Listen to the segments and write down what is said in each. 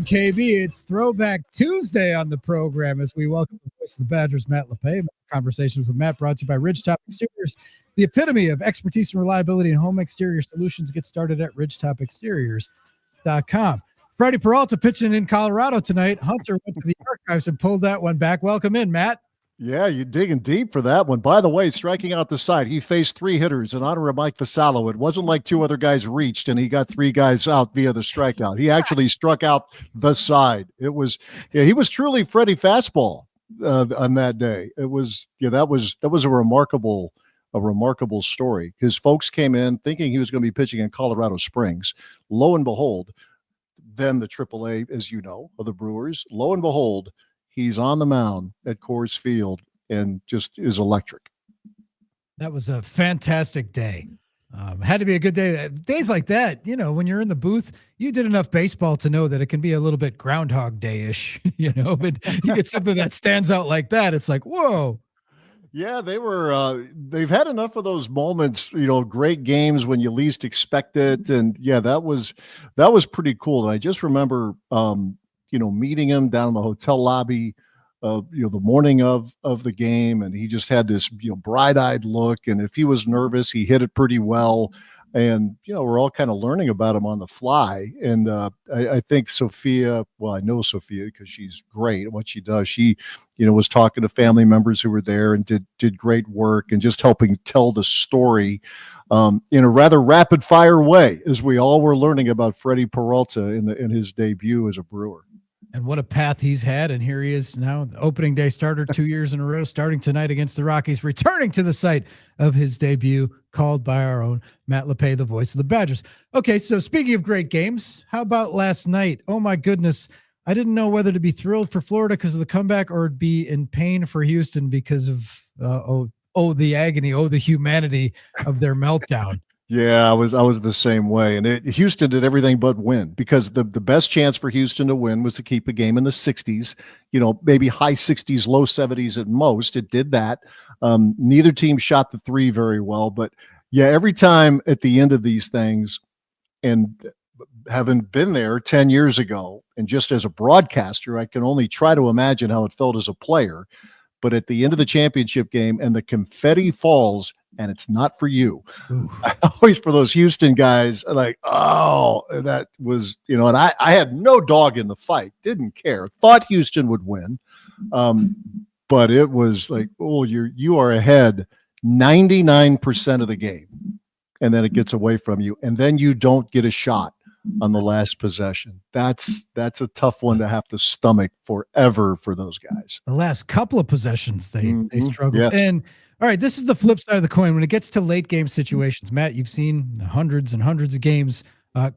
KB, it's Throwback Tuesday on the program as we welcome the voice of the Badgers, Matt Lepay. Conversations with Matt brought to you by Ridgetop Exteriors, the epitome of expertise and reliability in home exterior solutions. Get started at ridgetopexteriors.com. Freddie Peralta pitching in Colorado tonight. Hunter went to the archives and pulled that one back. Welcome in, Matt. Yeah, you're digging deep for that one. By the way, striking out the side, he faced three hitters in honor of Mike Vassallo. It wasn't like two other guys reached and he got three guys out via the strikeout. He actually struck out the side. He was truly Freddie fastball on that day. It was, that was a remarkable story. His folks came in thinking he was going to be pitching in Colorado Springs. Lo and behold, then the AAA, as you know, of the Brewers. Lo and behold, he's on the mound at Coors Field and just is electric. That was a fantastic day. Had to be a good day. Days like that, when you're in the booth, you did enough baseball to know that it can be a little bit Groundhog Day-ish, but you get something that stands out like that. It's like, whoa. Yeah, they've had enough of those moments, great games when you least expect it. And yeah, that was pretty cool. And I just remember, meeting him down in the hotel lobby, the morning of the game. And he just had this, bright-eyed look. And if he was nervous, he hit it pretty well. And, we're all kind of learning about him on the fly. And I think Sophia, well, I know Sophia because she's great at what she does. She, was talking to family members who were there and did great work and just helping tell the story in a rather rapid fire way as we all were learning about Freddie Peralta in his debut as a Brewer. And what a path he's had. And here he is now, the opening day starter 2 years in a row, starting tonight against the Rockies, returning to the site of his debut, called by our own Matt Lepay, the voice of the Badgers. Okay, so speaking of great games, how about last night? Oh, my goodness. I didn't know whether to be thrilled for Florida because of the comeback or be in pain for Houston because of, the agony, the humanity of their meltdown. Yeah, I was the same way. And Houston did everything but win because the best chance for Houston to win was to keep a game in the 60s, maybe high 60s, low 70s at most. It did that. Neither team shot the three very well. But yeah, every time at the end of these things, and having been there 10 years ago, and just as a broadcaster, I can only try to imagine how it felt as a player. But at the end of the championship game and the confetti falls, and it's not for you. Always for those Houston guys, like, oh, that was, and I had no dog in the fight, didn't care, thought Houston would win. But it was like, oh, you are ahead 99% of the game. And then it gets away from you. And then you don't get a shot on the last possession. That's a tough one to have to stomach forever for those guys. The last couple of possessions, they struggled. Yes. And all right, this is the flip side of the coin. When it gets to late game situations, Matt, you've seen hundreds and hundreds of games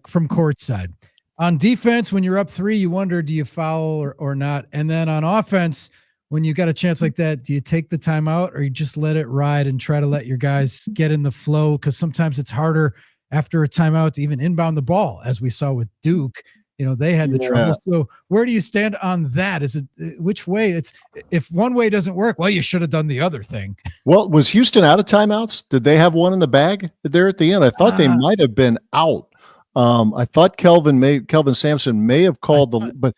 from courtside. On defense, when you're up 3, you wonder, do you foul or not? And then on offense, when you got a chance like that, do you take the timeout or you just let it ride and try to let your guys get in the flow? Because sometimes it's harder after a timeout to even inbound the ball, as we saw with Duke. They had the trouble. So where do you stand on that? Is it which way? If one way doesn't work, well, you should have done the other thing. Well, was Houston out of timeouts? Did they have one in the bag there at the end? I thought they might have been out. I thought Kelvin Sampson may have called but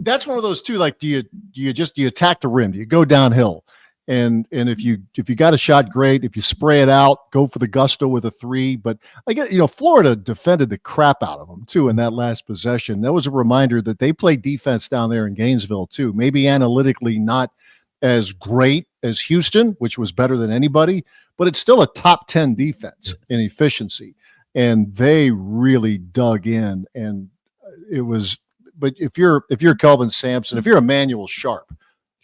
that's one of those two. Like, do you attack the rim? Do you go downhill? And if you got a shot, great. If you spray it out, go for the gusto with a 3. But I get, Florida defended the crap out of them too in that last possession. That was a reminder that they play defense down there in Gainesville too. Maybe analytically not as great as Houston, which was better than anybody, but it's still a top 10 defense in efficiency. And they really dug in. And it was, but if you're Kelvin Sampson, if you're Emmanuel Sharp,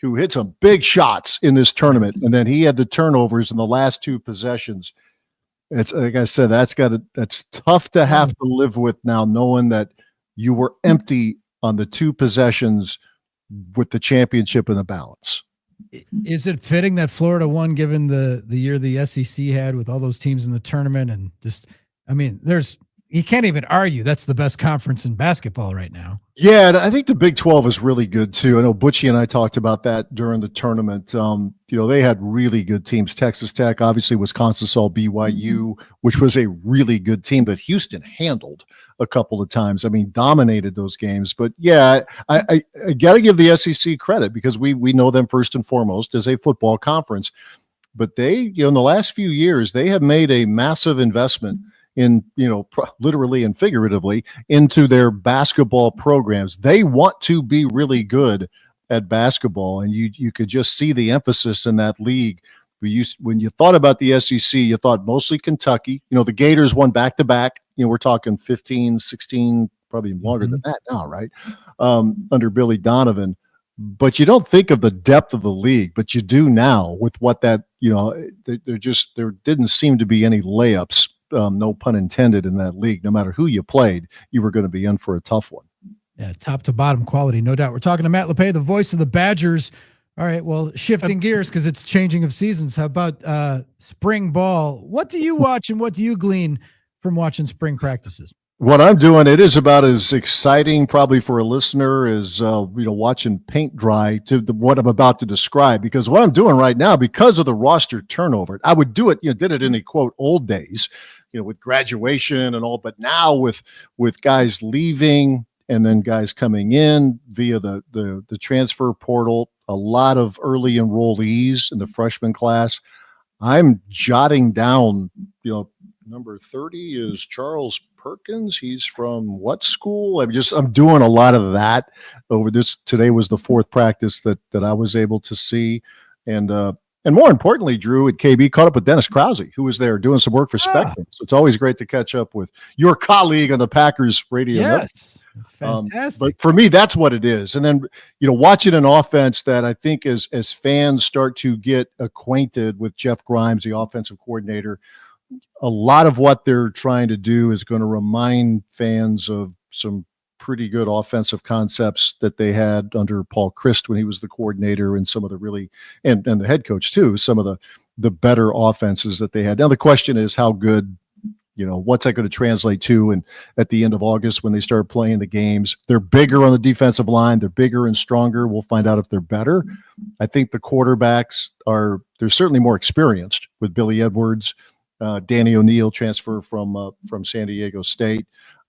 who hit some big shots in this tournament, and then he had the turnovers in the last 2 possessions. It's like I said, that's tough to have to live with now, knowing that you were empty on the 2 possessions with the championship in the balance. Is it fitting that Florida won, given the year the SEC had with all those teams in the tournament? And just, you can't even argue that's the best conference in basketball right now. Yeah, I think the Big 12 is really good too. I know Butchie and I talked about that during the tournament. They had really good teams. Texas Tech, obviously Wisconsin saw BYU, which was a really good team that Houston handled. a couple of times. I mean, dominated those games. But yeah, I got to give the SEC credit because we know them first and foremost as a football conference. But they, in the last few years, they have made a massive investment in, literally and figuratively into their basketball programs. They want to be really good at basketball, and you could just see the emphasis in that league. When you thought about the SEC, you thought mostly Kentucky. The Gators won back-to-back. We're talking 15, 16, probably longer than that now, right? Under Billy Donovan. But you don't think of the depth of the league, but you do now with what that, there didn't seem to be any layups, no pun intended, in that league. No matter who you played, you were going to be in for a tough one. Yeah, top to bottom quality, no doubt. We're talking to Matt Lepay, the voice of the Badgers. All right, well, shifting gears because it's changing of seasons. How about spring ball? What do you watch and what do you glean from watching spring practices? What I'm doing, it is about as exciting probably for a listener as watching paint dry to what I'm about to describe, because what I'm doing right now, because of the roster turnover, I would do it, did it in the quote old days, with graduation and all, but now with guys leaving and then guys coming in via the transfer portal, a lot of early enrollees in the freshman class. I'm jotting down, number 30 is Charles Perkins. He's from what school? I'm doing a lot of that over this. Today was the fourth practice that I was able to see. And more importantly, Drew at KB caught up with Dennis Krause, who was there doing some work for Spectrum. So it's always great to catch up with your colleague on the Packers radio. Yes. Fantastic. But for me, that's what it is. And then, watching an offense that I think as fans start to get acquainted with Jeff Grimes, the offensive coordinator, a lot of what they're trying to do is going to remind fans of some pretty good offensive concepts that they had under Paul Christ when he was the coordinator, and some of the really, and the head coach too, some of the better offenses that they had. Now the question is how good, what's that going to translate to? And at the end of August, when they start playing the games, they're bigger on the defensive line. They're bigger and stronger. We'll find out if they're better. I think the quarterbacks they're certainly more experienced with Billy Edwards, Danny O'Neill transfer from San Diego State.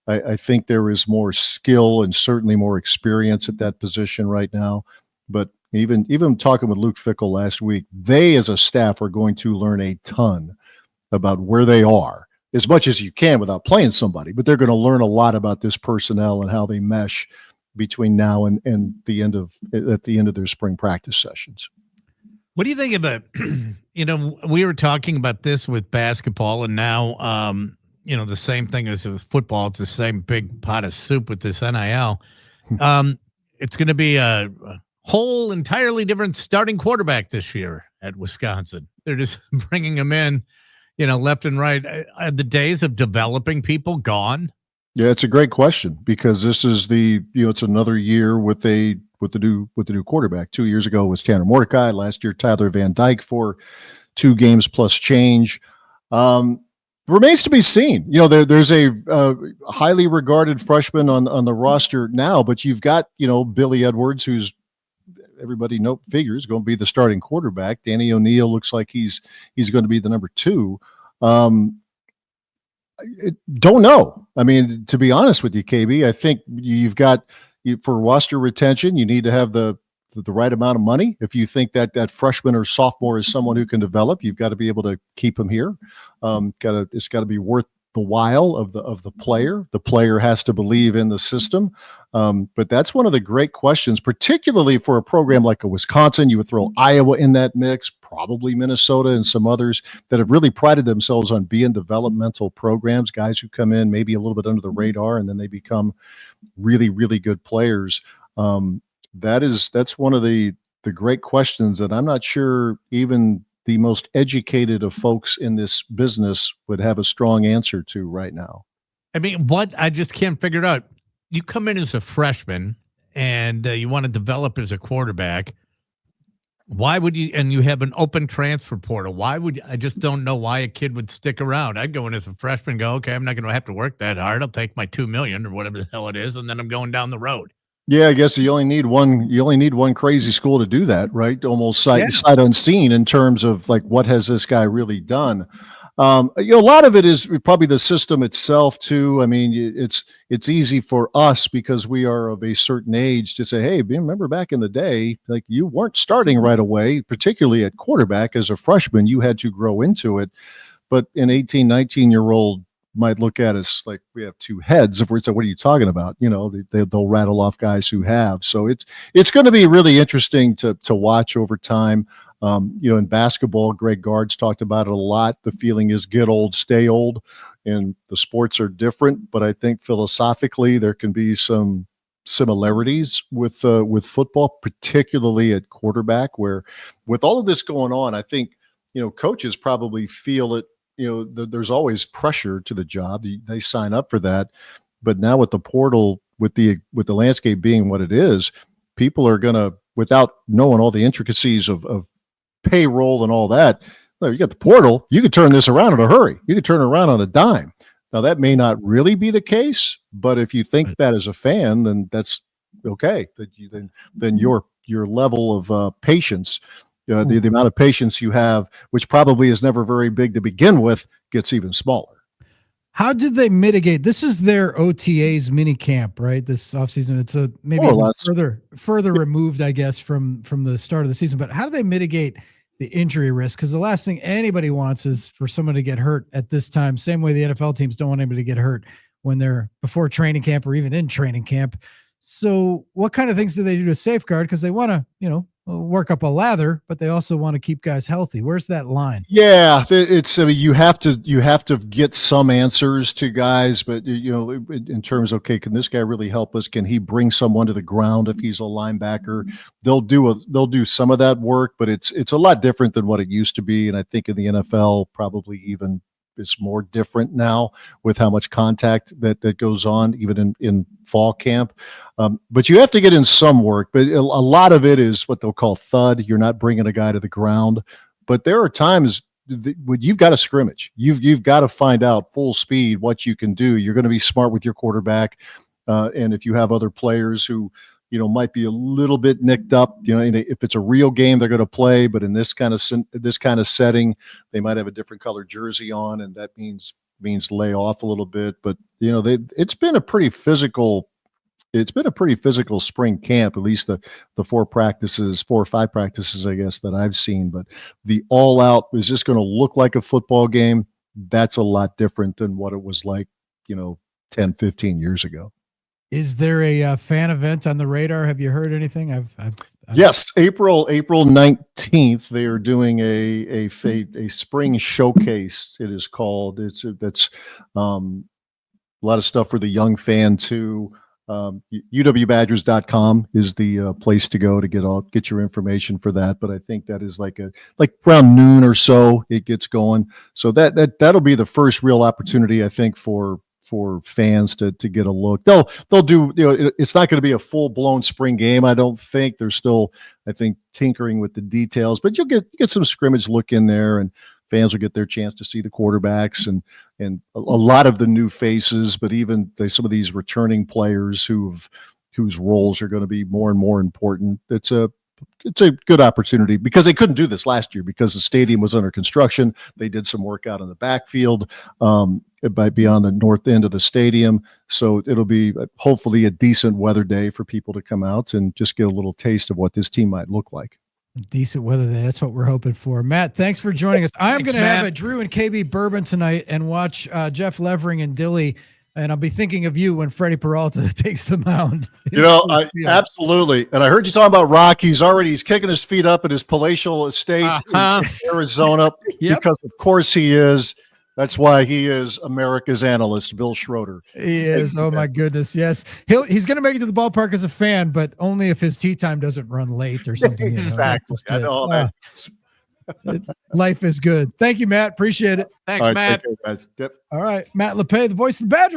I think there is more skill and certainly more experience at that position right now. But even talking with Luke Fickell last week, they as a staff are going to learn a ton about where they are, as much as you can without playing somebody. But they're going to learn a lot about this personnel and how they mesh between now and at the end of their spring practice sessions. What do you think of the, we were talking about this with basketball, and now, the same thing as with football. It's the same big pot of soup with this NIL. It's going to be a whole entirely different starting quarterback this year at Wisconsin. They're just bringing him in, left and right. Are the days of developing people gone? Yeah, it's a great question, because this is it's another year with the new quarterback. 2 years ago was Tanner Mordecai. Last year, Tyler Van Dyke for 2 games plus change. Remains to be seen. There's a highly regarded freshman on the roster now, but you've got, Billy Edwards, who's everybody figures going to be the starting quarterback. Danny O'Neill looks like he's going to be the number 2. Don't know. I mean, to be honest with you, KB, I think you've got, for roster retention, you need to have the right amount of money. If you think that freshman or sophomore is someone who can develop, you've got to be able to keep him here. It's got to be worth the while of the player. The player has to believe in the system. But that's one of the great questions, particularly for a program like a Wisconsin. You would throw Iowa in that mix, probably Minnesota and some others that have really prided themselves on being developmental programs, guys who come in maybe a little bit under the radar and then they become really, really good players. That's one of the great questions that I'm not sure even the most educated of folks in this business would have a strong answer to right now. I mean, I just can't figure it out. You come in as a freshman and you want to develop as a quarterback. Why would you, and you have an open transfer portal. I just don't know why a kid would stick around. I'd go in as a freshman and go, okay, I'm not going to have to work that hard. I'll take my $2 million or whatever the hell it is. And then I'm going down the road. Yeah, I guess you only need one crazy school to do that, right? Almost sight unseen in terms of like, what has this guy really done? A lot of it is probably the system itself too. I mean, it's easy for us because we are of a certain age to say, hey, remember back in the day, like you weren't starting right away, particularly at quarterback as a freshman, you had to grow into it. But an 18, 19-year-old might look at us like we have two heads. If we say, what are you talking about? They'll rattle off guys who have. So it's going to be really interesting to watch over time. In basketball, Greg Gard's talked about it a lot. The feeling is get old, stay old, and the sports are different. But I think philosophically there can be some similarities with football, particularly at quarterback, where with all of this going on, I think coaches probably feel it. There's always pressure to the job. They sign up for that. But now with the portal, with the landscape being what it is, people are going to, without knowing all the intricacies of payroll and all that, well, you got the portal, you could turn this around in a hurry. You could turn it around on a dime. Now, that may not really be the case, but if you think that as a fan, then that's okay. Then your level of patience, the amount of patience you have, which probably is never very big to begin with, gets even smaller. How did they mitigate? This is their OTAs mini camp, right? This offseason. It's a maybe further removed, I guess, from the start of the season. But how do they mitigate the injury risk? Because the last thing anybody wants is for someone to get hurt at this time. Same way the NFL teams don't want anybody to get hurt when they're before training camp or even in training camp. So what kind of things do they do to safeguard? Because they want to, work up a lather, but they also want to keep guys healthy. Where's that line? Yeah, it's you have to get some answers to guys, but in terms of, okay, can this guy really help us? Can he bring someone to the ground if he's a linebacker? They'll do some of that work, but it's a lot different than what it used to be, and I think in the NFL probably even it's more different now with how much contact that goes on, even in fall camp. But you have to get in some work. But a lot of it is what they'll call thud. You're not bringing a guy to the ground. But there are times when you've got to scrimmage. You've got to find out full speed what you can do. You're going to be smart with your quarterback. And if you have other players who might be a little bit nicked up, if it's a real game, they're going to play, but in this kind of setting, they might have a different color jersey on, and that means lay off a little bit. But it's been a pretty physical spring camp, at least the 4 or 5 practices, I guess, that I've seen. But the all out is just going to look like a football game. That's a lot different than what it was like, 10, 15 years ago. Is there a fan event on the radar? Have you heard anything? Yes, April 19th. They are doing a spring showcase. It is called. That's a lot of stuff for the young fan too. UWBadgers.com is the place to go to get your information for that. But I think that is like around noon or so it gets going. So that'll be the first real opportunity, I think, for fans to get a look. They'll do, it's not going to be a full blown spring game. I don't think. They're still, I think, tinkering with the details, but you'll get some scrimmage look in there, and fans will get their chance to see the quarterbacks and a lot of the new faces, but even some of these returning players whose roles are going to be more and more important. It's a good opportunity because they couldn't do this last year because the stadium was under construction. They did some work out in the backfield beyond the north end of the stadium. So it'll be hopefully a decent weather day for people to come out and just get a little taste of what this team might look like. Decent weather day. That's what we're hoping for. Matt, thanks for joining us. I'm going to have a Drew and KB bourbon tonight and watch Jeff Levering and Dilly. And I'll be thinking of you when Freddie Peralta takes the mound. Absolutely. And I heard you talking about Rock. He's kicking his feet up at his palatial estate in Arizona because, of course, he is. That's why he is America's analyst, Bill Schroeder. He is. Oh, my goodness. Yes. He's going to make it to the ballpark as a fan, but only if his tee time doesn't run late or something. Exactly. I know. Life is good. Thank you, Matt. Appreciate it. Thanks, Matt. Take care, guys. Yep. All right. Matt Lepay, the voice of the Badgers.